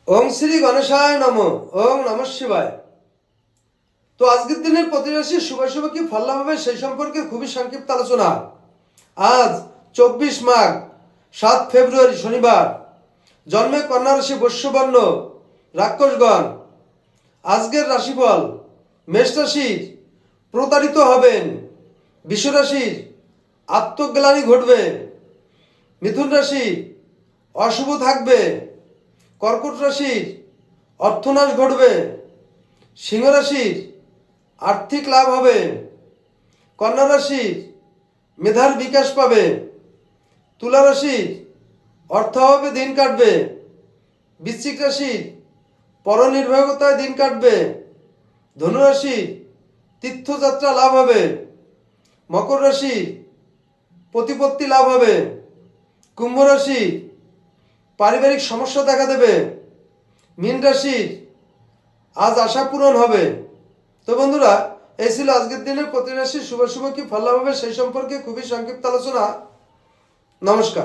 ওং শ্রী গণেশায় নম। ওং নম শিবায়। তো আজকের দিনের প্রতি রাশি শুভ শুভ কি ফল লাভ হবে সেই সম্পর্কে খুবই সংক্ষিপ্ত আলোচনা। আজ 24 মাঘ 7 ফেব্রুয়ারি শনিবার, জন্মে কন্যা রাশি, বৈশ্যবর্ণ, রাক্ষসগণ। আজকের রাশিফল: মেষ রাশির প্রতারিত হবেন, বৃষ রাশির আত্মগ্লানি ঘটবে, মিথুন রাশির অশুভ থাকবে, কর্কট রাশির অর্থনাশ ঘটবে, সিংহ রাশির আর্থিক লাভ হবে, কন্যা রাশির মেধার বিকাশ পাবে, তুলা রাশির অর্থাভাবে দিন কাটবে, বৃশ্চিক রাশির পরনির্ভরতায় দিন কাটবে, ধনু রাশির তীর্থযাত্রা লাভ হবে, মকর রাশির প্রতিপত্তি লাভ হবে, কুম্ভ রাশির পারিবারিক সমস্যা দেখা দেবে, মীন রাশির আজ আশা পূরণ হবে। তো বন্ধুরা, এই ছিল আজকের দিনের প্রতি রাশির শুভ শুভ কি ফল লাভ হবে সেই সম্পর্কে খুবই সংক্ষিপ্ত আলোচনা। নমস্কার।